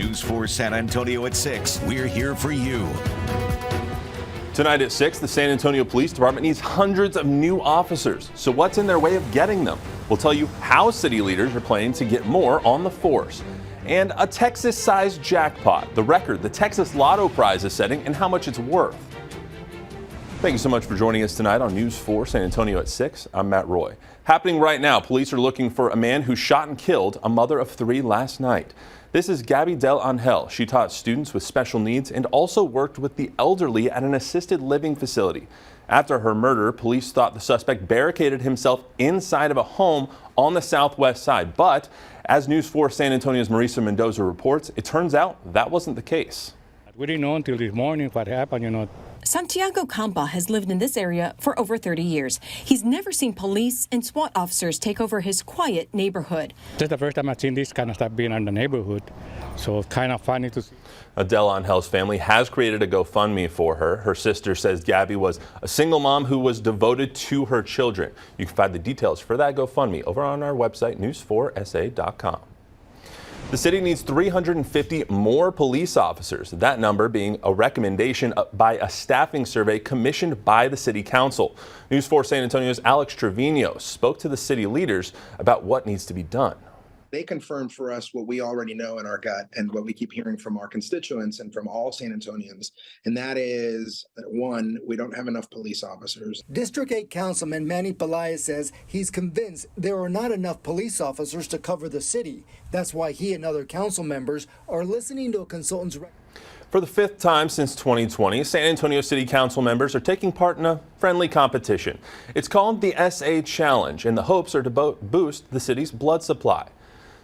News 4 San Antonio at 6. We're here for you. Tonight at 6, the San Antonio Police Department needs hundreds of new officers. So what's in their way of getting them? We'll tell you how city leaders are planning to get more on the force. And a Texas-sized jackpot, the record the Texas Lotto prize is setting and how much it's worth. Thank you so much for joining us tonight on News 4 San Antonio at 6. I'm Matt Roy. Happening right now, police are looking for a man who shot and killed a mother of 3 last night. This is Gabby Del Angel. She taught students with special needs and also worked with the elderly at an assisted living facility. After her murder, police thought the suspect barricaded himself inside of a home on the southwest side. But as News 4 San Antonio's Marisa Mendoza reports, it turns out that wasn't the case. We didn't know until this morning what happened, Santiago Campa has lived in this area for over 30 years. He's never seen police and SWAT officers take over his quiet neighborhood. This is the first time I've seen this kind of stuff being in the neighborhood, so it's kind of funny to see. Del Angel's family has created a GoFundMe for her. Her sister says Gabby was a single mom who was devoted to her children. You can find the details for that GoFundMe over on our website, news4sa.com. The city needs 350 more police officers, that number being a recommendation by a staffing survey commissioned by the city council. News 4 San Antonio's Alex Trevino spoke to the city leaders about what needs to be done. They confirmed for us what we already know in our gut and what we keep hearing from our constituents and from all San Antonians. And that is, one, we don't have enough police officers. District 8 Councilman Manny Pelaya says he's convinced there are not enough police officers to cover the city. That's why he and other council members are listening to a consultant's For the 5th time since 2020, San Antonio City Council members are taking part in a friendly competition. It's called the SA Challenge, and the hopes are to boost the city's blood supply.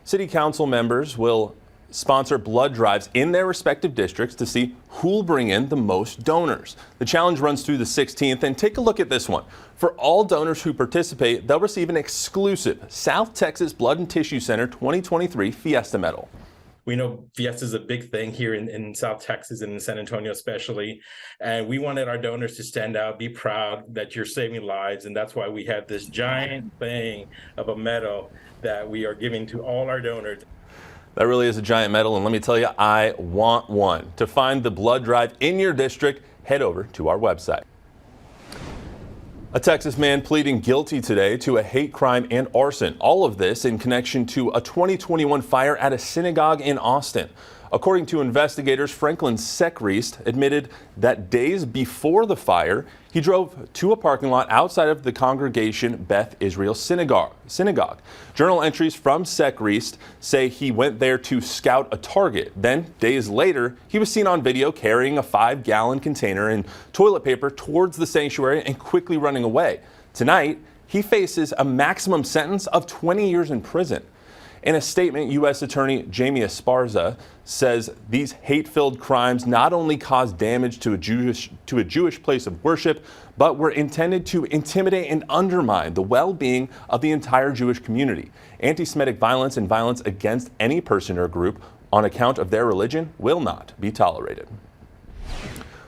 City Council members will sponsor blood drives in their respective districts to see who'll bring in the most donors. The challenge runs through the 16th, and take a look at this one. For all donors who participate, they'll receive an exclusive South Texas Blood and Tissue Center 2023 Fiesta Medal. We know Fiesta is a big thing here in South Texas and in San Antonio especially. And we wanted our donors to stand out, be proud that you're saving lives. And that's why we had this giant thing of a medal that we are giving to all our donors. That really is a giant medal. And let me tell you, I want one. To find the blood drive in your district, head over to our website. A Texas man pleading guilty today to a hate crime and arson. All of this in connection to a 2021 fire at a synagogue in Austin. According to investigators, Franklin Sechrist admitted that days before the fire, he drove to a parking lot outside of the Congregation Beth Israel Synagogue. Journal entries from Sechrist say he went there to scout a target. Then, days later, he was seen on video carrying a 5-gallon container and toilet paper towards the sanctuary and quickly running away. Tonight, he faces a maximum sentence of 20 years in prison. In a statement, U.S. Attorney Jamie Esparza says these hate-filled crimes not only caused damage to a Jewish place of worship, but were intended to intimidate and undermine the well-being of the entire Jewish community. Anti-Semitic violence and violence against any person or group on account of their religion will not be tolerated.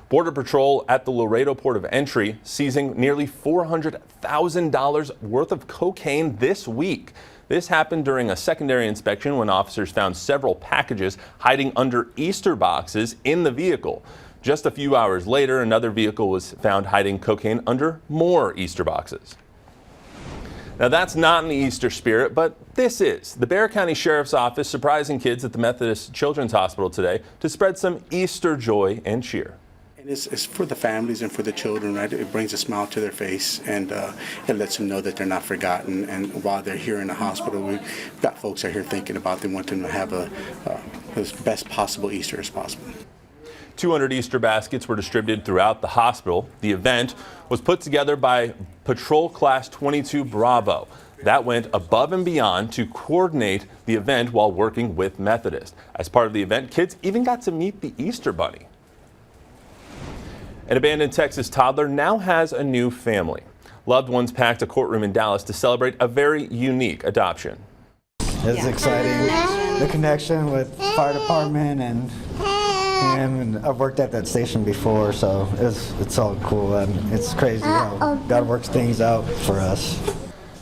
Border Patrol at the Laredo Port of Entry seizing nearly $400,000 worth of cocaine this week. This happened during a secondary inspection when officers found several packages hiding under Easter boxes in the vehicle. Just a few hours later, another vehicle was found hiding cocaine under more Easter boxes. Now that's not in the Easter spirit, but this is. The Bexar County Sheriff's Office surprising kids at the Methodist Children's Hospital today to spread some Easter joy and cheer. It's for the families and for the children, right? It brings a smile to their face, and it lets them know that they're not forgotten. And while they're here in the hospital, we've got folks out here thinking about them, want them to have as best possible Easter as possible. 200 Easter baskets were distributed throughout the hospital. The event was put together by Patrol Class 22 Bravo. That went above and beyond to coordinate the event while working with Methodist. As part of the event, kids even got to meet the Easter Bunny. An abandoned Texas toddler now has a new family. Loved ones packed a courtroom in Dallas to celebrate a very unique adoption. It's exciting, the connection with fire department and I've worked at that station before, so it's all cool and it's crazy how God works things out for us.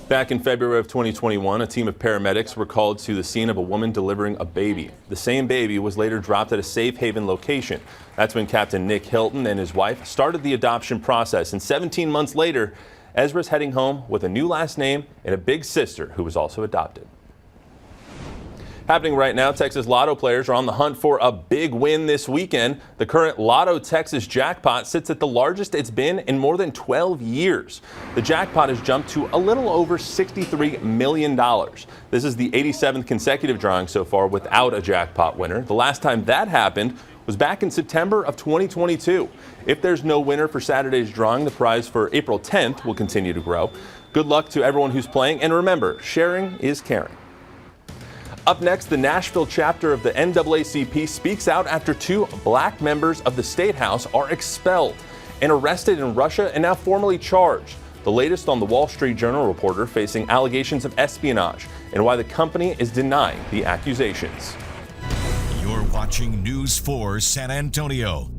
Back in February of 2021, a team of paramedics were called to the scene of a woman delivering a baby. The same baby was later dropped at a safe haven location. That's when Captain Nick Hilton and his wife started the adoption process. And 17 months later, Ezra's heading home with a new last name and a big sister who was also adopted. Happening right now, Texas Lotto players are on the hunt for a big win this weekend. The current Lotto Texas jackpot sits at the largest it's been in more than 12 years. The jackpot has jumped to a little over $63 million. This is the 87th consecutive drawing so far without a jackpot winner. The last time that happened was back in September of 2022. If there's no winner for Saturday's drawing, the prize for April 10th will continue to grow. Good luck to everyone who's playing, and remember, sharing is caring. Up next, the Nashville chapter of the NAACP speaks out after 2 black members of the State House are expelled and arrested in Russia and now formally charged. The latest on the Wall Street Journal reporter facing allegations of espionage and why the company is denying the accusations. You're watching News 4 San Antonio.